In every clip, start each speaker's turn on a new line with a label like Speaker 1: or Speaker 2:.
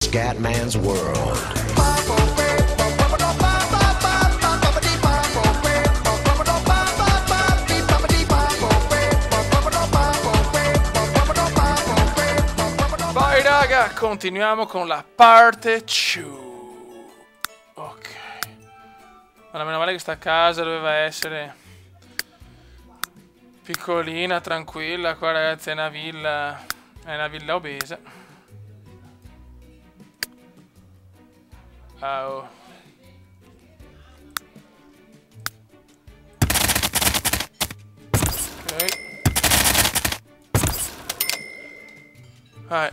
Speaker 1: Scatman's World.
Speaker 2: Vai raga, continuiamo con la parte 2. Ok. Ma meno male che sta casa doveva essere piccolina, tranquilla. Qua ragazzi è una villa obesa. Oh. Ok.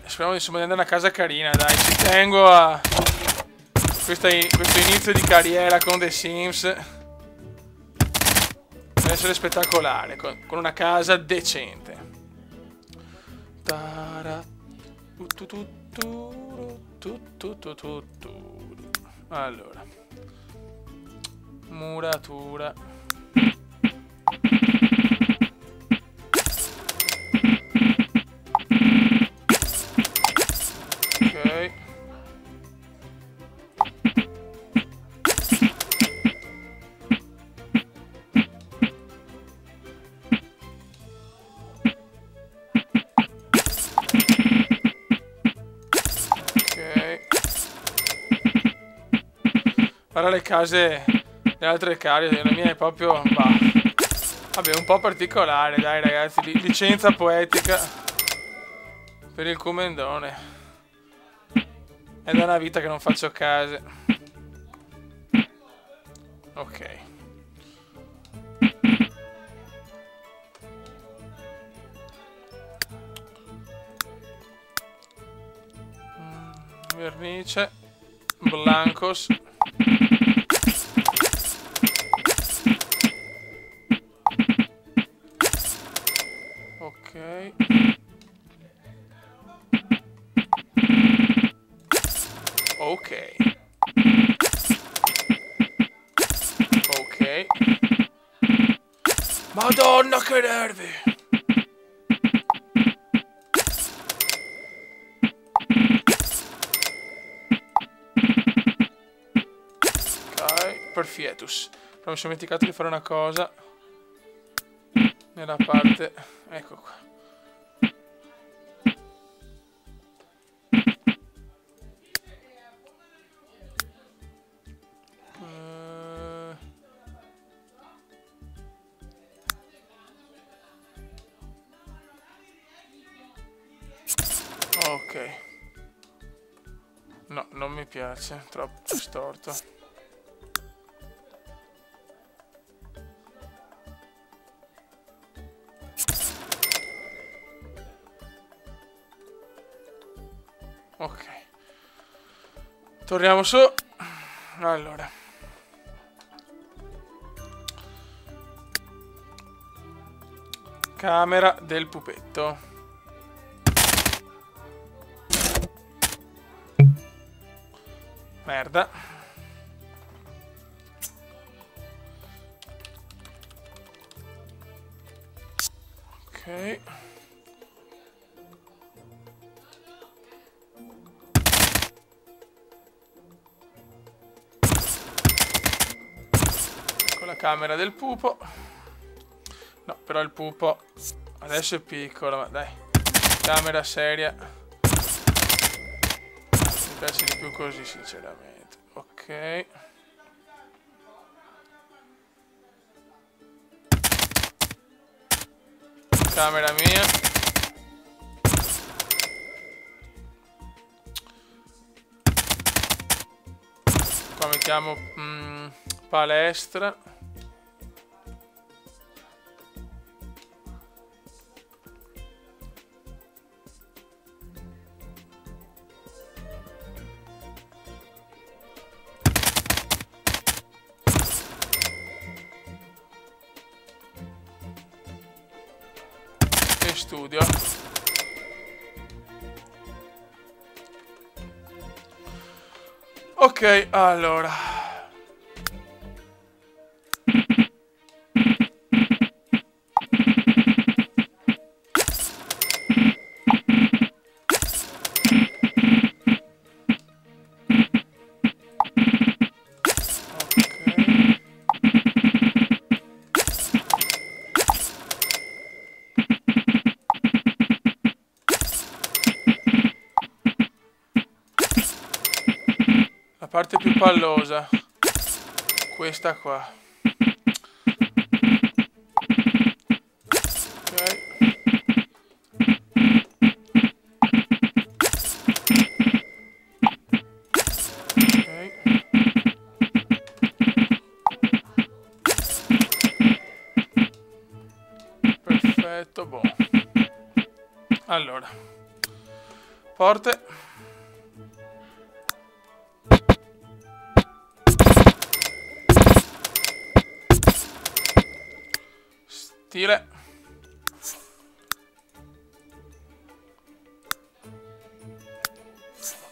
Speaker 2: Speriamo insomma di andare a una casa carina, dai. Ci tengo a questo inizio di carriera con The Sims. Deve essere spettacolare, con una casa decente. Allora, muratura. Ok. Guarda le case, le altre case, la mia è proprio, bah, vabbè, un po' particolare, dai ragazzi, licenza poetica per il commendone. È da una vita che non faccio case. Ok. Vernice, blancos. Ok. Ok. Ok. Madonna che nervi! Ok, perfietus. Però mi sono dimenticato di fare una cosa nella parte... Ecco qua. Ok. No, non mi piace, troppo storto. Ok. Torniamo su. Allora. Camera del pupetto. Merda. Ok. Con la camera del pupo. No, però il pupo adesso è piccolo, ma dai. Camera seria. Mi piace di più così, sinceramente. Ok. Camera mia. Qua mettiamo palestra. Studio. Ok, allora. parte più pallosa. Questa qua. Ok. Perfetto, boh. Allora, porte. Stile.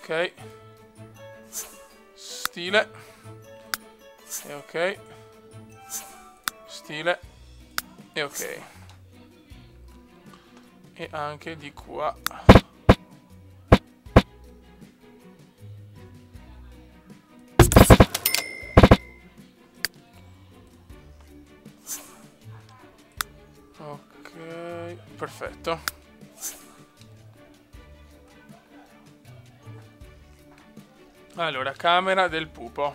Speaker 2: Ok. Stile. E ok. Stile. E ok. E anche di qua. Ok, perfetto. Allora, camera del pupo.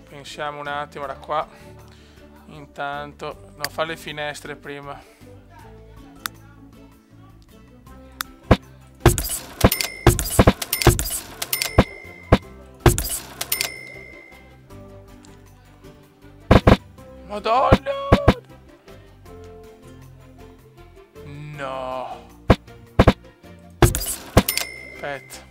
Speaker 2: Pensiamo un attimo da qua. Intanto, no, fa le finestre prima. Madonna! No! Aspetta.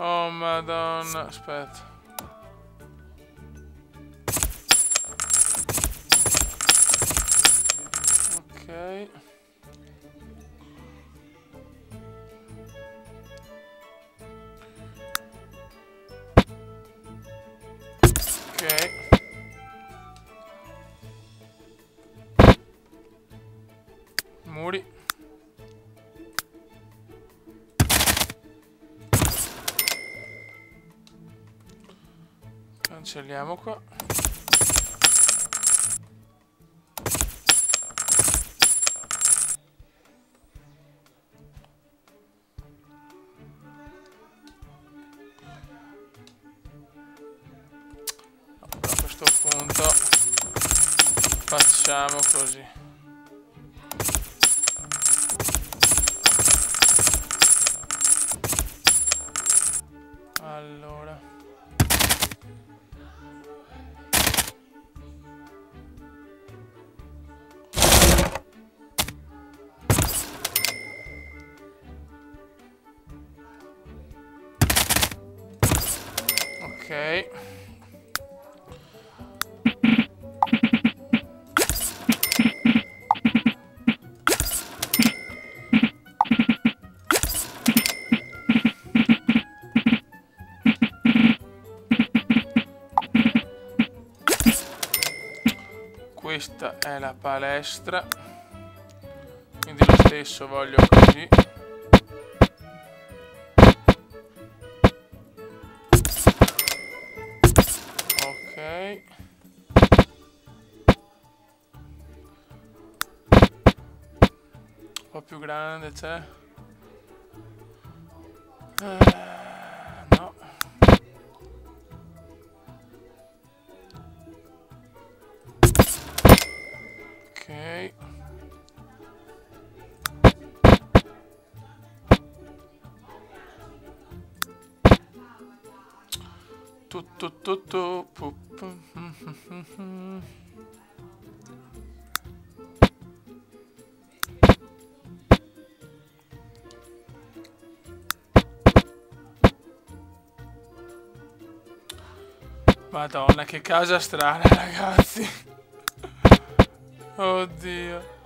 Speaker 2: Oh Madonna, aspetta. Ok. Ok. Muri. Cancelliamo qua. A questo punto facciamo così. Allora. Ok. Questa è la palestra, quindi lo stesso voglio così. Ok. Un po' più grande c'è. No. Ok. Tutto. Madonna, che casa strana, ragazzi. Oddio.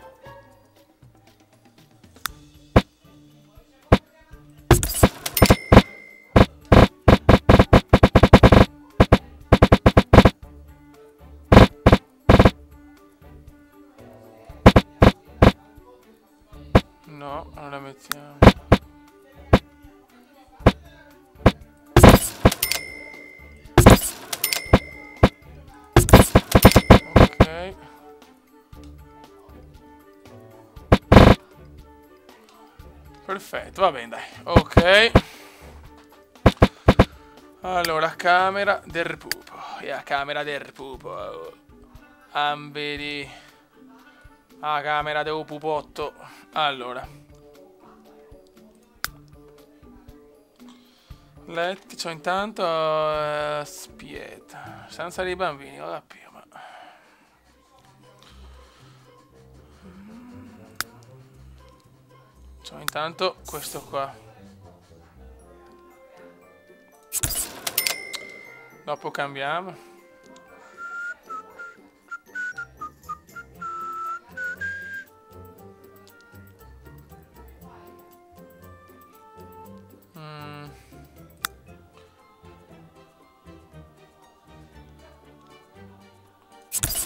Speaker 2: niente, va bene, dai. Ok. Allora, camera del pupo. Camera del pupo. Amberi. Camera del pupotto. Allora. Letti, c'ho intanto... aspetta. Stanza dei bambini, vado più, ma... C'ho intanto questo qua. Dopo cambiamo.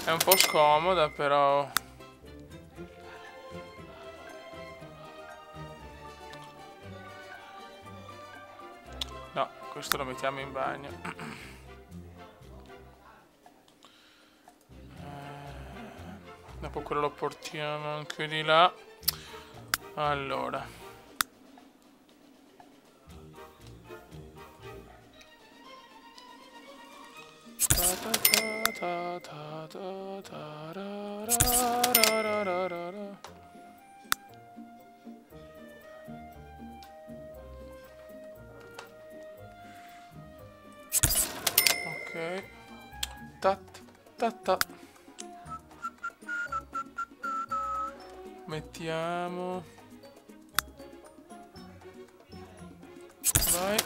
Speaker 2: È un po' scomoda, però... No, questo lo mettiamo in bagno. Dopo quello lo portiamo anche di là. Allora. Ok. Mettiamo. Vai.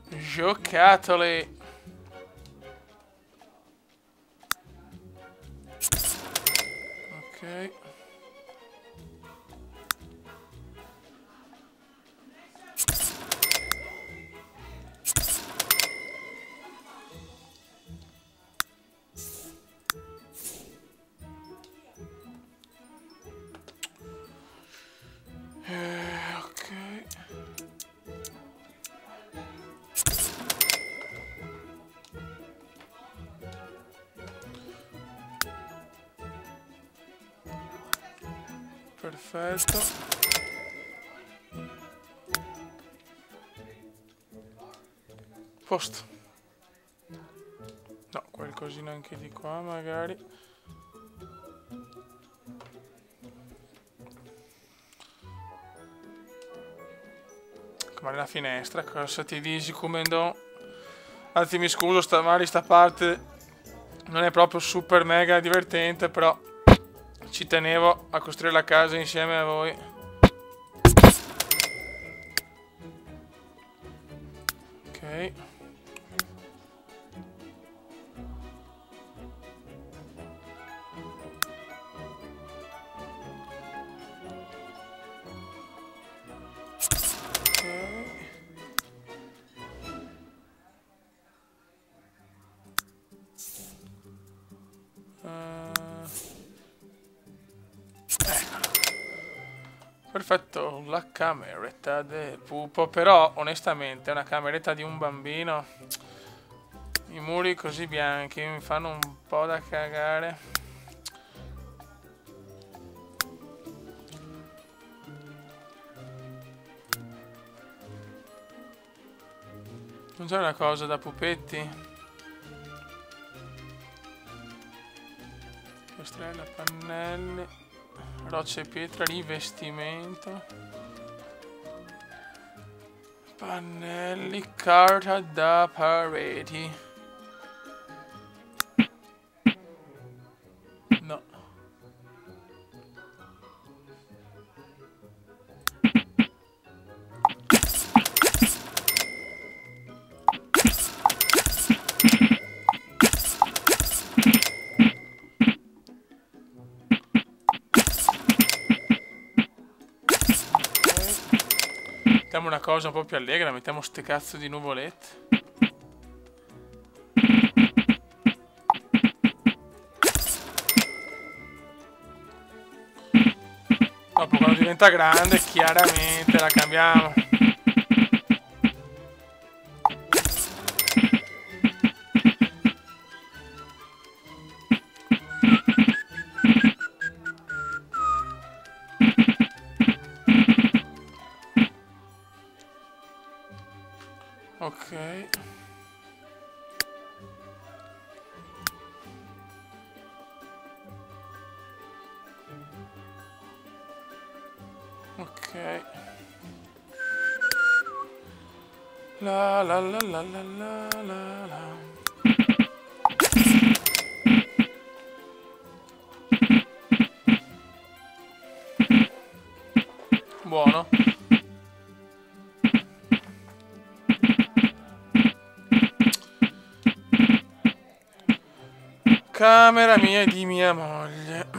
Speaker 2: Giocattoli. Ok. Perfetto. Posto. No, qualcosina anche di qua magari. Come la finestra, cosa ti dici come no? Anzi mi scuso, sta parte non è proprio super mega divertente, però ci tenevo a costruire la casa insieme a voi. Ok. Perfetto, la cameretta del pupo, però onestamente è una cameretta di un bambino. I muri così bianchi mi fanno un po' da cagare. Non c'è una cosa da pupetti? Piastrella, pannelli, rocce e pietra, rivestimento, pannelli, carta da pareti. No. Mettiamo una cosa un po' più allegra, mettiamo ste cazzo di nuvolette. Dopo quando diventa grande chiaramente la cambiamo. Ok. Ok. La la la la la la la la. Buono. Camera mia e di mia moglie.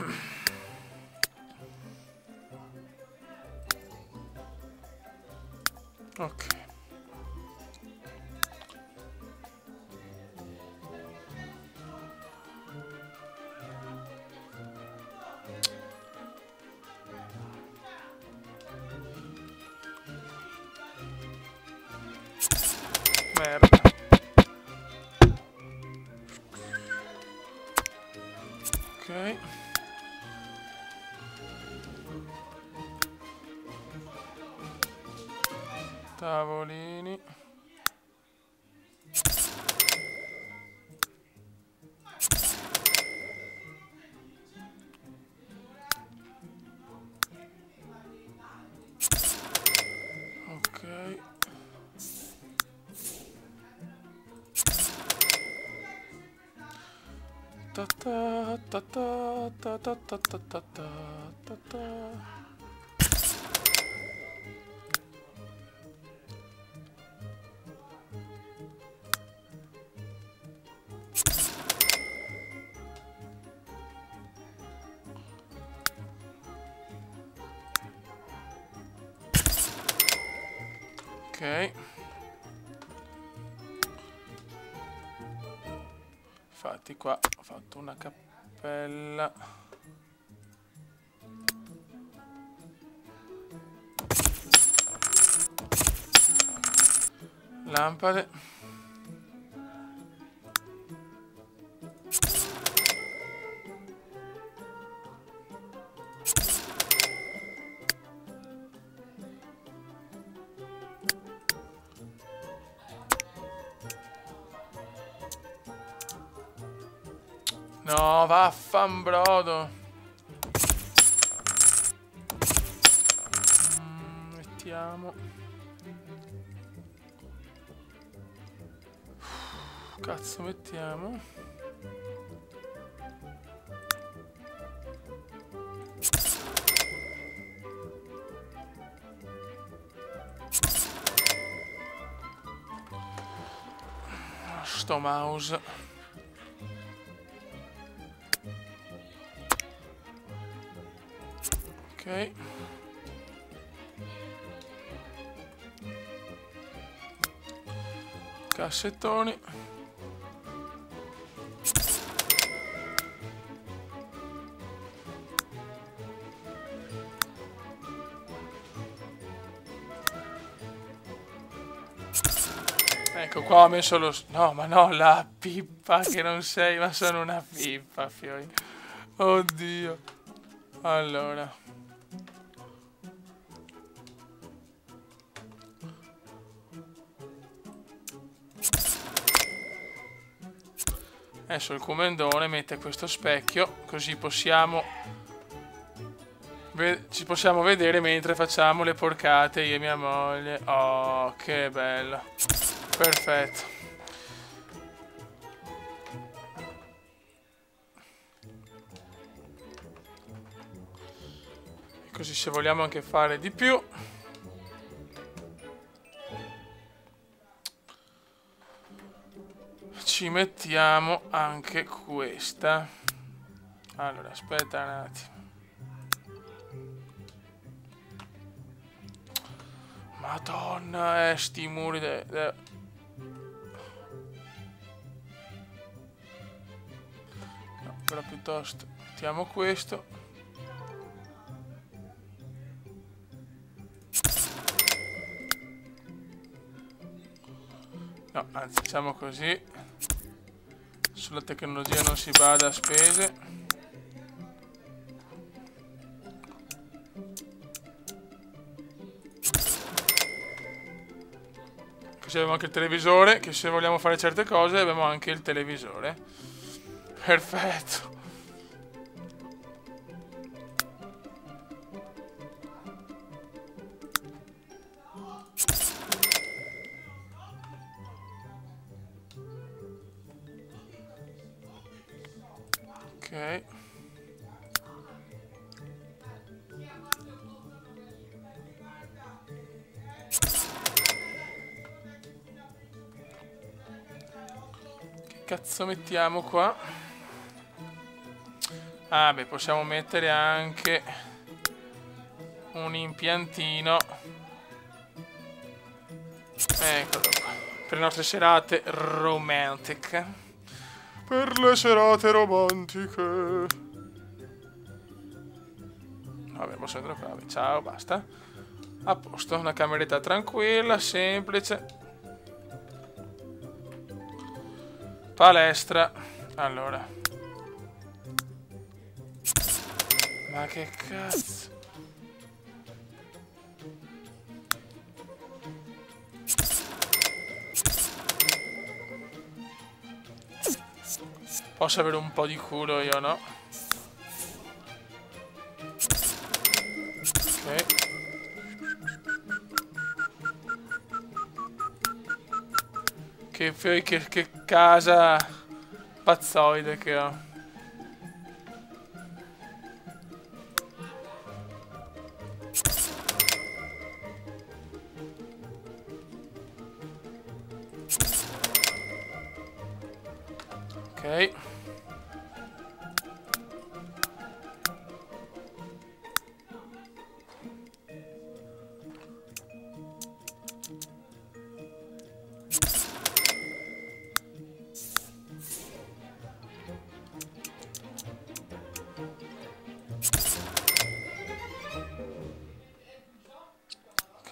Speaker 2: Ok. Merda. Ok. Tavolini. Ok. Ta ta ta ta ta ta ta ta ta ta ta. Ok. Infatti qua ho fatto una cappella. Lampade. No, vaffanbrodo. Mettiamo. Cazzo, mettiamo. Sto mouse. Ok. Cassettoni. Ecco qua ho messo lo... No, ma no, la pippa che non sei, ma sono una pippa, fioi. Oddio. Allora. Adesso il comendone mette questo specchio, così possiamo... ci possiamo vedere mentre facciamo le porcate io e mia moglie. Oh, che bello. Perfetto. Così se vogliamo anche fare di più. Ci mettiamo anche questa. Allora, aspetta un attimo. Madonna, sti muri No, però piuttosto mettiamo questo. No, anzi, facciamo così. Sulla tecnologia non si bada a spese. Così abbiamo anche il televisore, che se vogliamo fare certe cose abbiamo anche il televisore. Perfetto. Ok. Che cazzo mettiamo qua? Ah beh, possiamo mettere anche un impiantino. Eccolo qua. Per le nostre serate romantiche. Per le serate romantiche. Vabbè, posso entrare qua. Vabbè, ciao, basta. A posto, una cameretta tranquilla, semplice. Palestra. Allora. Ma che cazzo? Posso avere un po' di culo io, no? Ok. Che casa pazzoide che ho. Ok.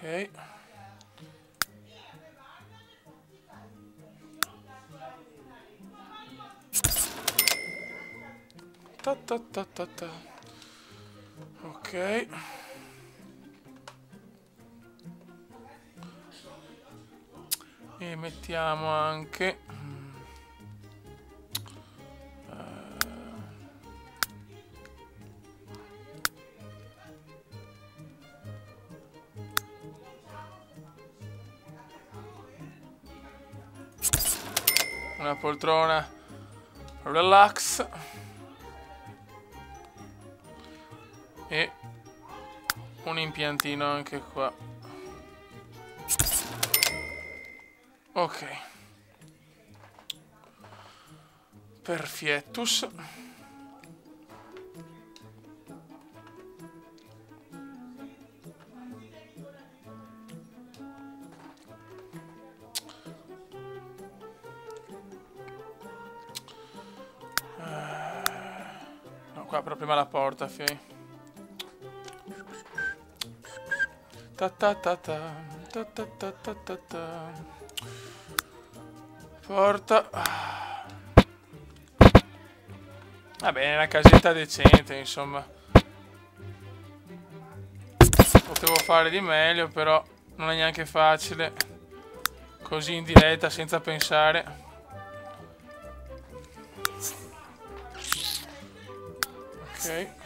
Speaker 2: Ok. Ta ta ta ta ta. Ok. E mettiamo anche una poltrona relax e un impiantino anche qua. Ok. Perfettus. No, qua però prima la porta, fai. Ta ta ta ta ta ta ta ta ta ta. Porta. Va bene, una casetta decente, insomma. Potevo fare di meglio, però non è neanche facile. Così in diretta, senza pensare. Ok.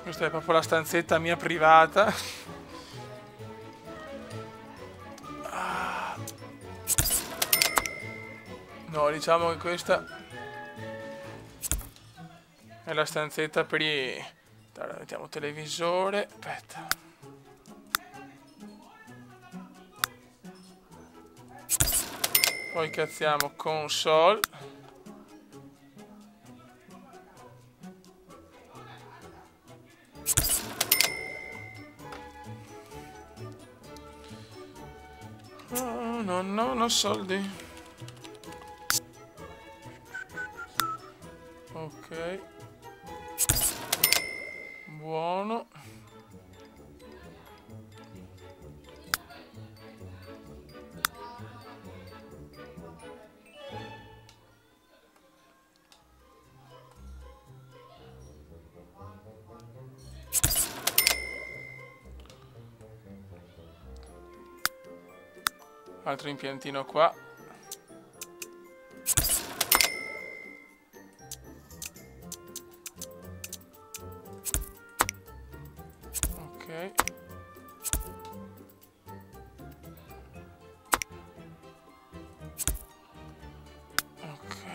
Speaker 2: Questa è proprio la stanzetta mia privata. No, diciamo che questa è la stanzetta per i... Allora, mettiamo televisore. Aspetta. Poi cazziamo console. Oh, no, no, no soldi. Ok. Buono. Altro impiantino qua. Ok. Ok.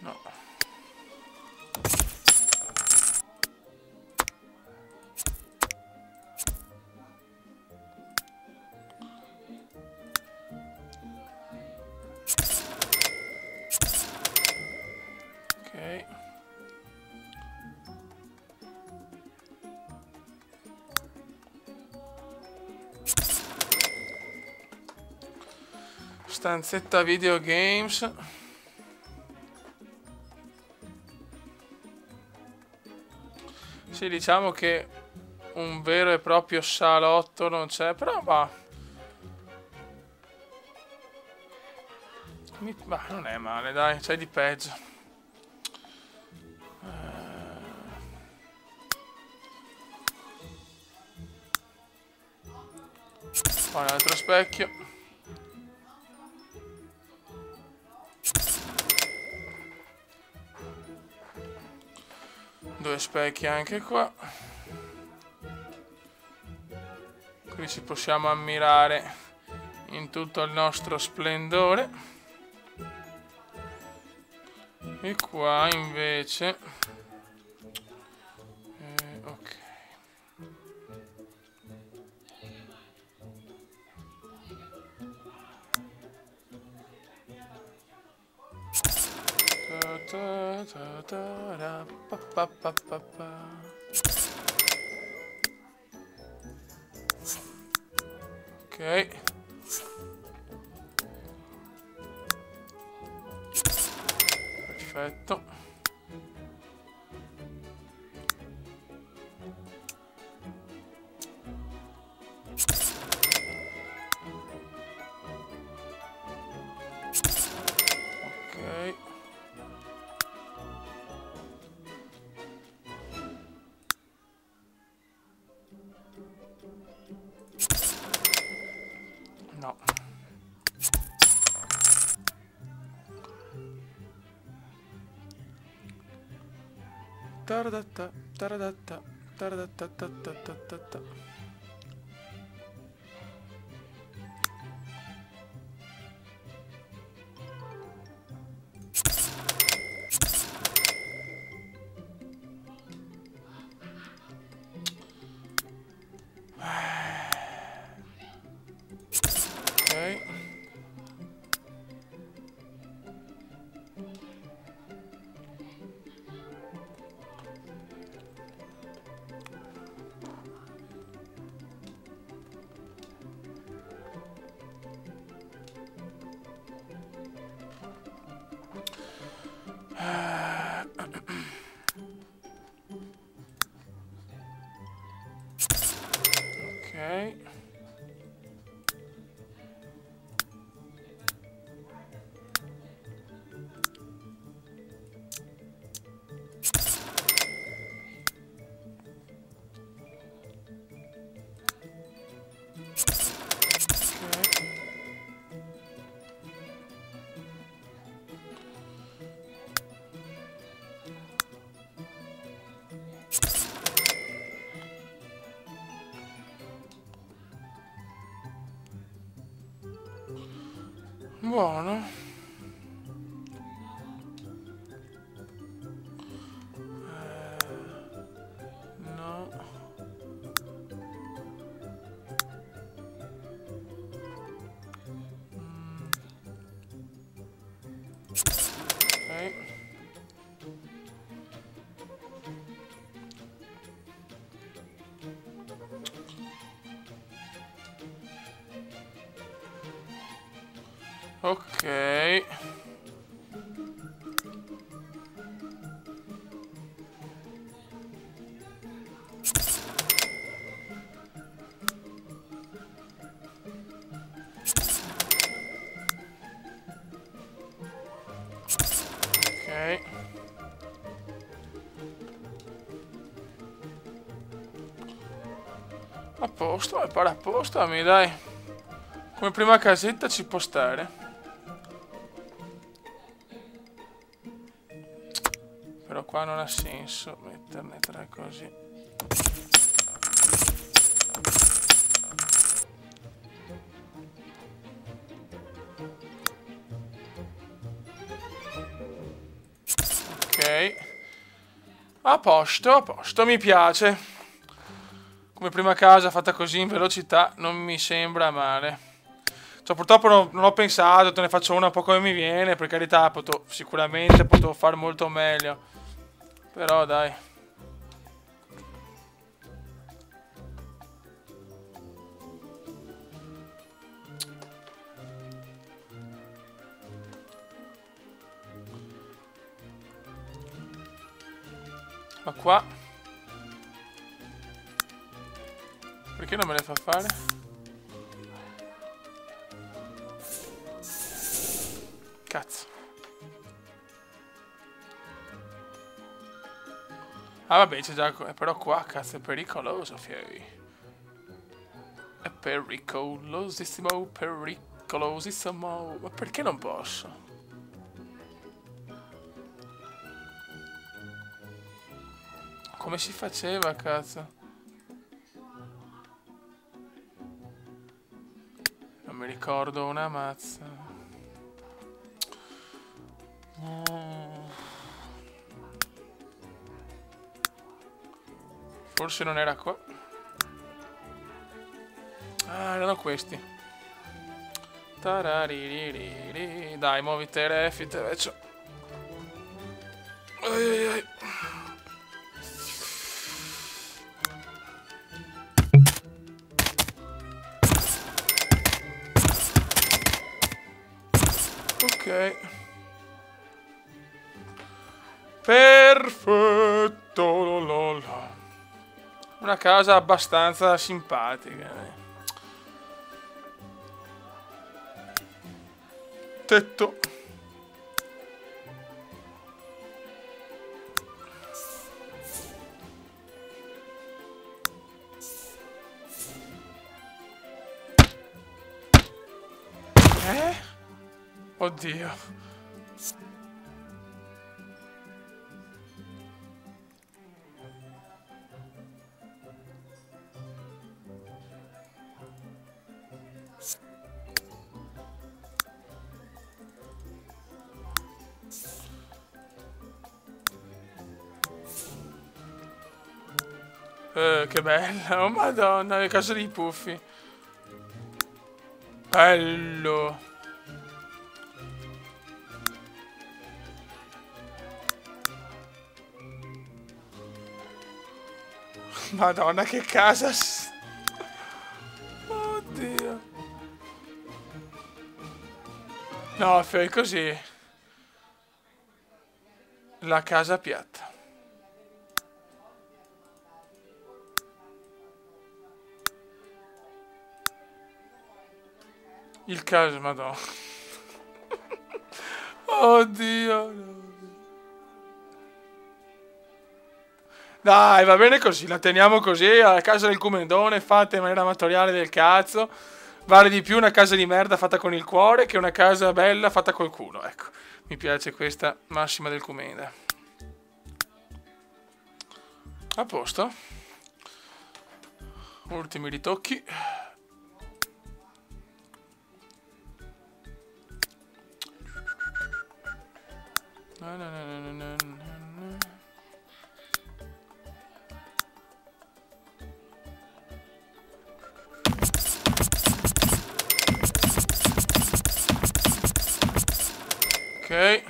Speaker 2: No. Ok. Stanzetta videogames. Sì, diciamo che un vero e proprio salotto non c'è, però va. Ma non è male, dai, c'è di peggio. Poi un altro specchio. Due specchi anche qua. Qui ci possiamo ammirare in tutto il nostro splendore. E qua invece ok. Ok. Perfetto. Ok. No. Taradatta, taradatta, taradatta, taradatta. Ok. Ok. Buono. No. Ok. Ok. A posto, mi pare a posto, mi dai. Come prima casetta ci può stare. Però qua non ha senso metterne 3 così. Ok. A posto, mi piace. Come prima casa fatta così in velocità non mi sembra male. Cioè, purtroppo non ho pensato, te ne faccio una un po' come mi viene, per carità, sicuramente potevo fare molto meglio. Però dai. Ma qua perché non me le fa fare? Cazzo. Ah vabbè, c'è già... Però qua, cazzo, è pericoloso, fieri. È pericolosissimo, pericolosissimo. Ma perché non posso? Come si faceva, cazzo? Non mi ricordo una mazza. Forse non era qua. Ah, erano questi. Taraririri. Dai, muovite refite, invece. Ai ai ai. Ok. Perfetto. Lololo. Una casa abbastanza simpatica. Tetto. Oddio. Che bella. Oh madonna, le case dei puffi. Bello. Madonna, che casa. Oddio. No, fai così. La casa piatta. Il caso, madonna. Oddio. Dai, va bene così, la teniamo così, a casa del Comendone, fatta in maniera amatoriale del cazzo. Vale di più una casa di merda fatta con il cuore che una casa bella fatta col culo, ecco. Mi piace questa massima del Comenda. A posto. Ultimi ritocchi. Ok.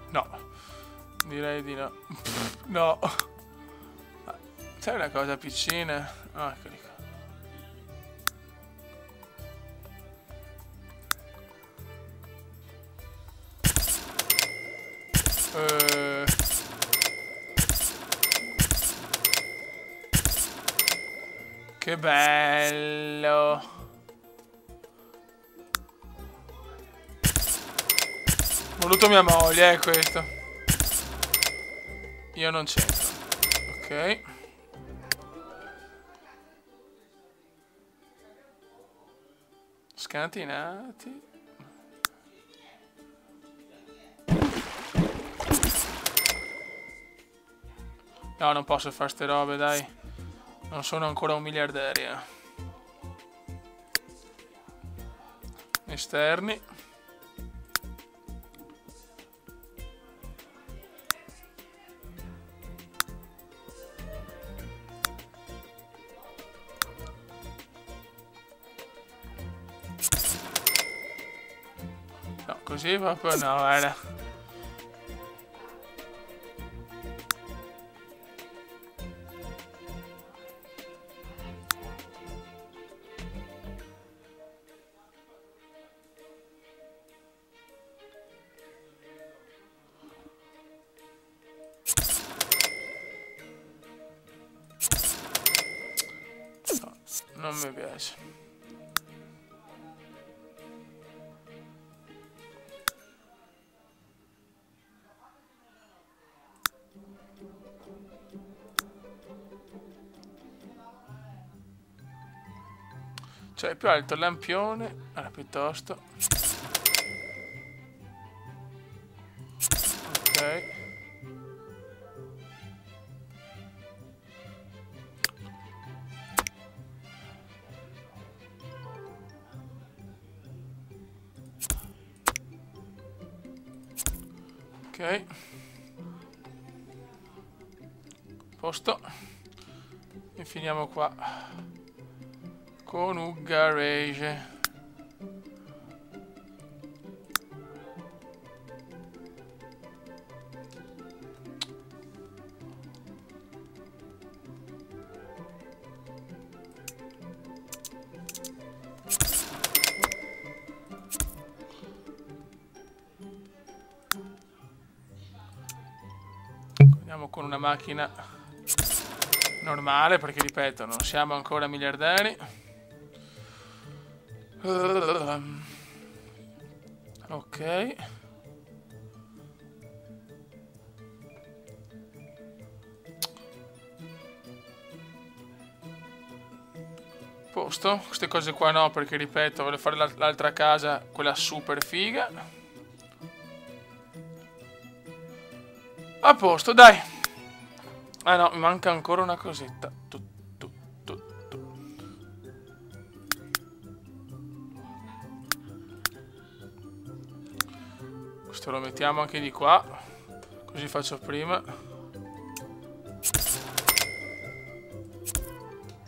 Speaker 2: No. Direi di no. No. Sai una cosa piccina? Ah, eccoli qua. Che bello. Voluto mia moglie, questo. Io non c'entro. Ok. Scantinati. No, non posso fare ste robe, dai. Non sono ancora un miliardario. Esterni. No, così proprio no, guarda. No, non mi piace. Cioè, più alto il lampione. Allora, piuttosto. Ok. Ok. Posto. E finiamo qua con un garage. Andiamo con una macchina normale, perché ripeto, non siamo ancora miliardari. Ok. Posto. Queste cose qua no, perché ripeto, voglio fare l'altra casa, quella super figa. A posto, dai. Ah no, mi manca ancora una cosetta. Questo lo mettiamo anche di qua. Così faccio prima.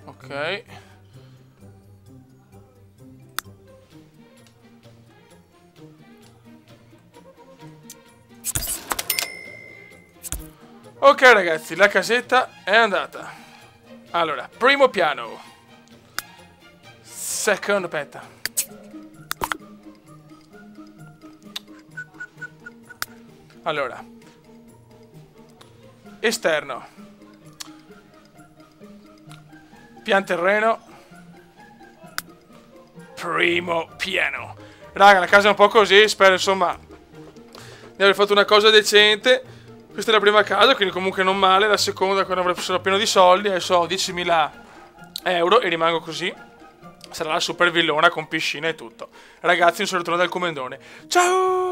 Speaker 2: Ok. Ok ragazzi, la casetta è andata. Allora, primo piano. Secondo petta. Allora, esterno, pian terreno, primo piano. Raga, la casa è un po' così, spero insomma di aver fatto una cosa decente. Questa è la prima casa, quindi comunque non male. La seconda, quando avrò sarò pieno di soldi, adesso ho 10.000 euro e rimango così. Sarà la super villona con piscina e tutto. Ragazzi, un saluto dal Comendone. Ciao!